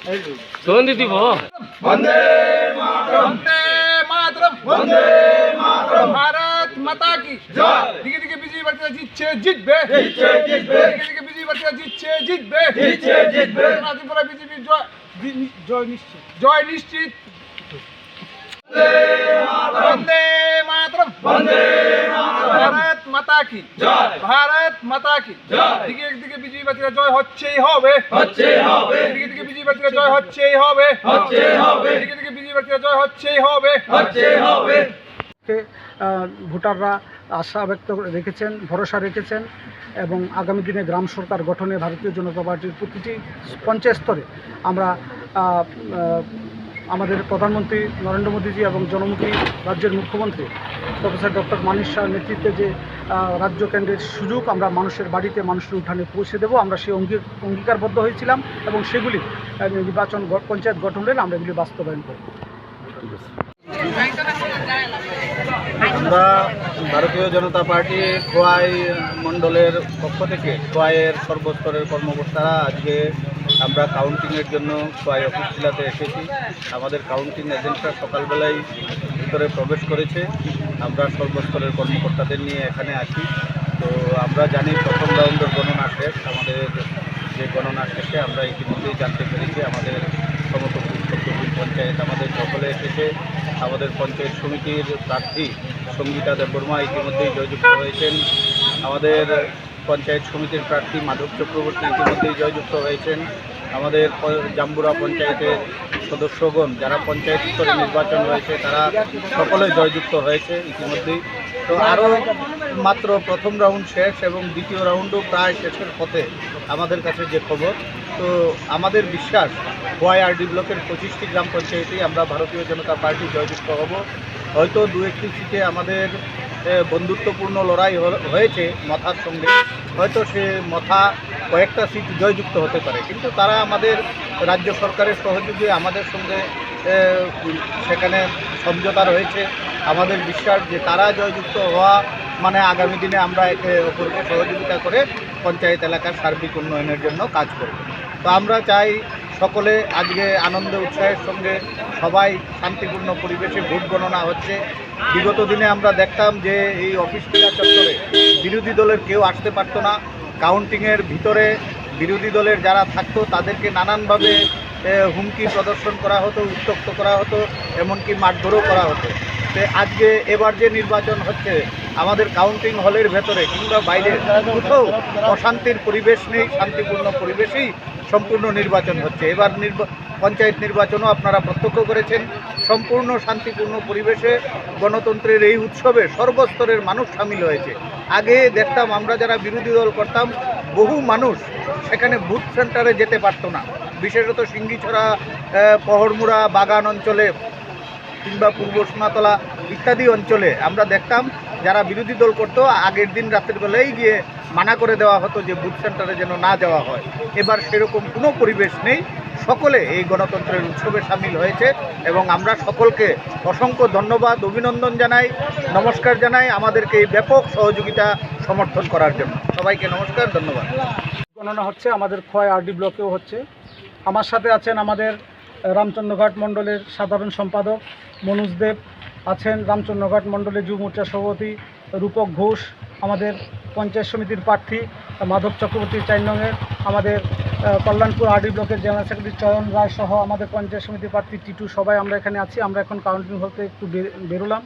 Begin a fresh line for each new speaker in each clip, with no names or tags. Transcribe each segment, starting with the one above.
সুগন্ধি দিব
বন্দে মাতরম,
वंदे मातरम,
বন্দে মাতরম,
भारत माता की
জয়।
दिखे दिखे बिजली बरतिया जितছে জিতবে,
জিতছে জিতবে,
दिखे दिखे बिजली बरतिया जितছে জিতবে,
জিতছে জিতবে।
ত্রিপুরা বিজেপি জয় নিশ্চিত, জয় নিশ্চিত। वंदे मातरम,
বন্দে মাতরম,
भारत माता की
জয়।
भारत माता की
জয়।
দিকে দিকে বিজেপি বাতিরা জয় হচ্ছেই হবে,
হচ্ছে হবে,
দিকে দিকে বিজেপি বাতিরা জয় হচ্ছেই হবে,
হচ্ছে হবে,
দিকে দিকে বিজেপি বাতিরা জয় হচ্ছেই হবে।
হচ্ছে হবে।
ভোটাররা আশা ব্যক্ত রেখেছেন, ভরসা রেখেছেন এবং আগামী দিনে গ্রাম সরকার গঠনে ভারতীয় জনতা পার্টির প্রতিটি পঞ্চায়েত স্তরে আমরা আমাদের প্রধানমন্ত্রী নরেন্দ্র মোদীজি এবং জনমুখী রাজ্যের মুখ্যমন্ত্রী প্রফেসর ডক্টর মানিশ শাহর নেতৃত্বে যে রাজ্য কেন্দ্রের সুযোগ আমরা মানুষের বাড়িতে মানুষের উঠানে পৌঁছে দেব, আমরা সেই অঙ্গীকারবদ্ধ হয়েছিলাম এবং সেগুলি পঞ্চায়েত গঠনের আমরা এগুলি বাস্তবায়ন করব।
আমরা ভারতীয় জনতা পার্টি খোয়াই মণ্ডলের পক্ষ থেকে খোয়াইয়ের সর্বস্তরের কর্মকর্তারা আজকে আমরা কাউন্টিংয়ের জন্য খোয়াই অফিস জেলাতে এসেছি। আমাদের কাউন্টিং এজেন্টরা সকালবেলায় ভিতরে প্রবেশ করেছে। আমরা সর্বস্তরের কর্মকর্তাদের নিয়ে এখানে আছি। তো আমরা জানি প্রথম রাউন্ডের গণনা শেষ। আমাদের যে গণনা শেষে আমরা ইতিমধ্যেই জানতে পেরেছি আমাদের সমতপুর সত্যপুর পঞ্চায়েত আমাদের দখলে এসেছে। আমাদের পঞ্চায়েত সমিতির প্রার্থী সঙ্গীতা দেববর্মা ইতিমধ্যেই জয়যুক্ত হয়েছেন। আমাদের পঞ্চায়েত সমিতির প্রার্থী মাধব চক্রবর্তী ইতিমধ্যেই জয়যুক্ত হয়েছেন। আমাদের জাম্বুরা পঞ্চায়েতের সদস্যগণ যারা পঞ্চায়েত স্তরে নির্বাচন হয়েছে তারা সকলে জয়যুক্ত হয়েছে ইতিমধ্যেই। তো আরও মাত্র প্রথম রাউন্ড শেষ এবং দ্বিতীয় রাউন্ডও প্রায় শেষের পথে আমাদের কাছে যে খবর। তো আমাদের বিশ্বাস খোয়াই আরডি ব্লকের 25টি গ্রাম পঞ্চায়েতেই আমরা ভারতীয় জনতা পার্টি জয়যুক্ত হব। হয়তো দু একটি সিটে আমাদের বন্ধুত্বপূর্ণ লড়াই হয়েছে মথার সঙ্গে, হয়তো সে মথা কয়েকটা সিট জয়যুক্ত হতে পারে, কিন্তু তারা আমাদের রাজ্য সরকারের সহযোগী আমাদের সঙ্গে সেখানে সমঝোতা রয়েছে। আমাদের বিশ্বাস যে তারা জয়যুক্ত হওয়া মানে আগামী দিনে আমরা একে অপরকে সহযোগিতা করে পঞ্চায়েত এলাকার সার্বিক উন্নয়নের জন্য কাজ করব। তো আমরা চাই সকলে আজকে আনন্দ উৎসাহের সঙ্গে সবাই শান্তিপূর্ণ পরিবেশে ভোট গণনা হচ্ছে। বিগত দিনে আমরা দেখতাম যে এই অফিস ক্রীড়া চত্বরে বিরোধী দলের কেউ আসতে পারতো না। কাউন্টিংয়ের ভিতরে বিরোধী দলের যারা থাকতো তাদেরকে নানানভাবে হুমকি প্রদর্শন করা হতো, উত্ত্যক্ত করা হতো, এমনকি মারধরও করা হতো। তো আজকে এবার যে নির্বাচন হচ্ছে আমাদের কাউন্টিং হলের ভেতরে কিংবা বাইরে কোথাও অশান্তির পরিবেশ নেই, শান্তিপূর্ণ পরিবেশেই সম্পূর্ণ নির্বাচন হচ্ছে। এবার পঞ্চায়েত নির্বাচনও আপনারা প্রত্যক্ষ করেছেন সম্পূর্ণ শান্তিপূর্ণ পরিবেশে। গণতন্ত্রের এই উৎসবে সর্বস্তরের মানুষ সামিল হয়েছে। আগে দেখতাম আমরা যারা বিরোধী দল করতাম বহু মানুষ সেখানে বুথ সেন্টারে যেতে পারতো না, বিশেষত সিঙ্গিছড়া, পহড়মুড়া, বাগান অঞ্চলে কিংবা পূর্ব সোনাতলা ইত্যাদি অঞ্চলে আমরা দেখতাম যারা বিরোধী দল করতো আগের দিন রাতের বেলায় গিয়ে মানা করে দেওয়া হতো যে বুথ সেন্টারে যেন না যাওয়া হয়। এবার সেরকম কোনো পরিবেশ নেই, সকলে এই গণতন্ত্রের উৎসবে সামিল হয়েছে এবং আমরা সকলকে অসংখ্য ধন্যবাদ, অভিনন্দন জানাই, নমস্কার জানাই আমাদেরকে এই ব্যাপক সহযোগিতা সমর্থন করার জন্য। সবাইকে নমস্কার, ধন্যবাদ।
গণনা হচ্ছে আমাদের খোয়াই আরডি ব্লকেও হচ্ছে। আমার সাথে আছেন আমাদের রামচন্দ্রঘাট মণ্ডলের সাধারণ সম্পাদক মনোজ দেব, আছেন রামচন্দ্রঘাট মণ্ডলের যুব মোর্চা সভাপতি রূপক ঘোষ, আমাদের পঞ্চায়েত সমিতির প্রার্থী মাধব চক্রবর্তী 4 নংয়ের, আমাদের কল্যাণপুর আরডি ব্লকের জেনারেল সেক্রেটারি চয়ন রায় সহ আমাদের পঞ্চায়েত সমিতির প্রার্থী টিটু, সবাই আমরা এখানে আছি। আমরা এখন কাউন্টিং হতে একটু বেরোলাম।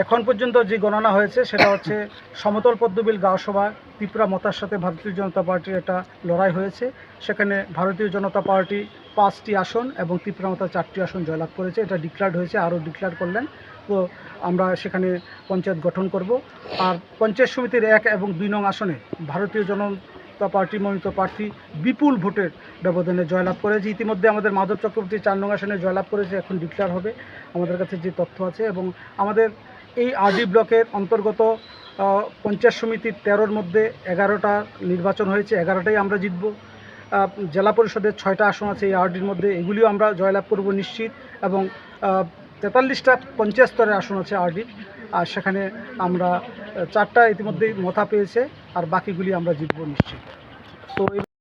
এখন পর্যন্ত যে গণনা হয়েছে সেটা হচ্ছে সমতল পদ্মবিল গাঁওসভা ত্রিপুরা মতার সাথে ভারতীয় জনতা পার্টির একটা লড়াই হয়েছে। সেখানে ভারতীয় জনতা পার্টি 5টি আসন এবং ত্রিপুরা মতা 4টি আসন জয়লাভ করেছে। এটা ডিক্লার্ড হয়েছে, আরও ডিক্লার করলেন। তো আমরা সেখানে পঞ্চায়েত গঠন করব। আর পঞ্চায়েত সমিতির 1 এবং 2 নং আসনে ভারতীয় জনতা পার্টি মনোনীত প্রার্থী বিপুল ভোটের ব্যবধানে জয়লাভ করেছে। ইতিমধ্যে আমাদের মাধব চক্রবর্তী 4 নং আসনে জয়লাভ করেছে, এখন ডিক্লার হবে আমাদের কাছে যে তথ্য আছে। এবং আমাদের এই আরডি ব্লকের অন্তর্গত পঞ্চায়েত সমিতির 13-র মধ্যে 11টা নির্বাচন হয়েছে, 11টাই আমরা জিতব। জেলা পরিষদের 6টা আসন আছে এই আরডির মধ্যে, এগুলিও আমরা জয়লাভ করব নিশ্চিত। এবং 43টা পঞ্চায়েত স্তরের আসন আছে আরডির, আর সেখানে আমরা 4টা ইতিমধ্যেই মথা পেয়েছে, আর বাকিগুলি আমরা জিতব নিশ্চিত। তো